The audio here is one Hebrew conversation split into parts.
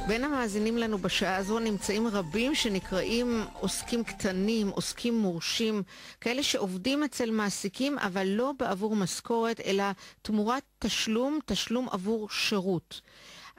בין המאזינים לנו בשעה הזו נמצאים רבים שנקראים עוסקים קטנים, עוסקים מורשים, כאלה שעובדים אצל מעסיקים אבל לא בעבור משכורת אלא תמורת תשלום עבור שירות.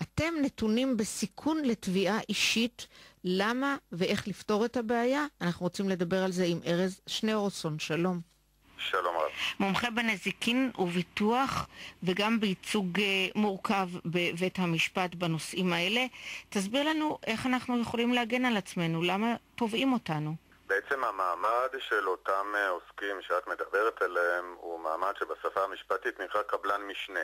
אתם נתונים בסיכון לתביעה אישית, למה ואיך לפתור את הבעיה? אנחנו רוצים לדבר על זה עם ארז שניאורסון. שלום. שלום רב. מומחה בנזיקין וביטוח וגם בייצוג מורכב בבית המשפט בנושאים האלה. תסביר לנו איך אנחנו יכולים להגן על עצמנו, למה תובעים אותנו? בעצם המעמד של אותם עוסקים שאת מדברת עליהם הוא מעמד שבשפה המשפטית נקרא קבלן משנה.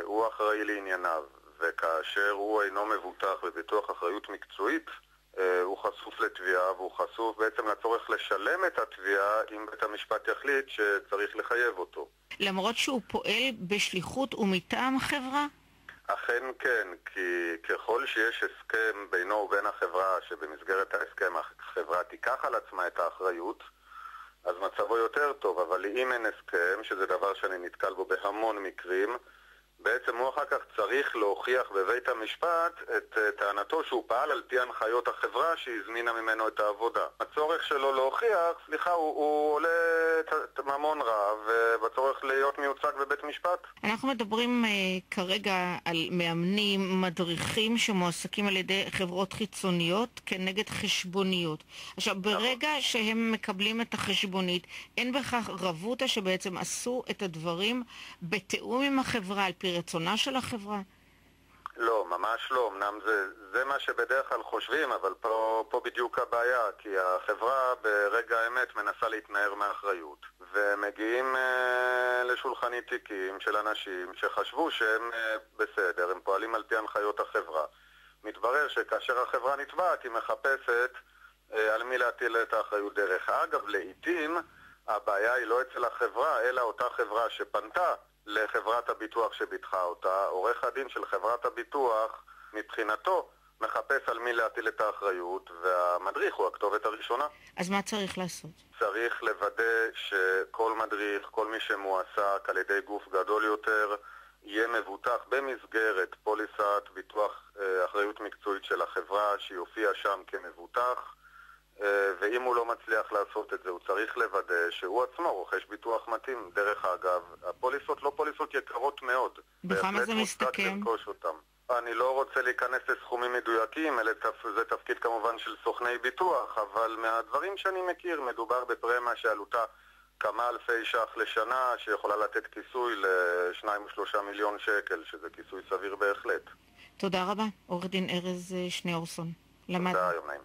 הוא אחראי לענייניו, וכאשר הוא אינו מבוטח בביטוח אחריות מקצועית, הוא חשוף לתביעה, והוא חשוף בעצם לצורך לשלם את התביעה אם בית המשפט יחליט שצריך לחייב אותו. למרות שהוא פועל בשליחות ומטעם חברה? אכן כן, כי ככל שיש הסכם בינו ובין החברה, שבמסגרת ההסכם החברה תיקח על עצמה את האחריות, אז מצבו יותר טוב, אבל אם אין הסכם, שזה דבר שאני נתקל בו בהמון מקרים, בעצם הוא אחר כך צריך להוכיח בבית המשפט את טענתו שהוא פעל על פי הנחיות החברה שהזמינה ממנו את העבודה. הצורך שלו להוכיח, הוא עולה ממון רב בצורך להיות מיוצג בבית משפט. אנחנו מדברים כרגע על מאמנים, מדריכים שמועסקים על ידי חברות חיצוניות כנגד חשבוניות. עכשיו, ברגע שהם מקבלים את החשבונית, אין בכך רבותא שבעצם עשו את הדברים בתיאום עם החברה על פי רצונה של החברה? לא, ממש לא. אמנם זה מה שבדרך כלל חושבים, אבל פה בדיוק הבעיה, כי החברה ברגע האמת מנסה להתנער מאחריות. ומגיעים לשולחני תיקים של אנשים שחשבו שהם בסדר, הם פועלים על פי הנחיות החברה. מתברר שכאשר החברה נתבעת היא מחפשת על מי להטיל את האחריות. דרך אגב, לעתים הבעיה היא לא אצל החברה, אלא אותה חברה שפנתה לחברת הביטוח שביטחה אותה. עורך הדין של חברת הביטוח מבחינתו מחפש על מי להטיל את האחריות, והמדריך הוא הכתובת הראשונה. אז מה צריך לעשות? צריך לוודא שכל מדריך, כל מי שמועסק על ידי גוף גדול יותר, יהיה מבוטח במסגרת פוליסת ביטוח אחריות מקצועית של החברה, שיופיע שם כמבוטח, ואם הוא לא מצליח לעשות את זה, הוא צריך לוודא שהוא עצמו רוכש ביטוח מתאים. דרך אגב, הפוליסות לא פוליסות יקרות מאוד. בכמה זה מסתכם? אני לא רוצה להיכנס לסכומים מדויקים, זה תפקיד כמובן של סוכני ביטוח, אבל מהדברים שאני מכיר מדובר בפרמיה שעלותה כמה אלפי ש"ח לשנה, שיכולה לתת כיסוי ל2 או 3 מיליון שקל, שזה כיסוי סביר בהחלט. תודה רבה, עורך דין ארז שניאורסון. תודה, יום נעים.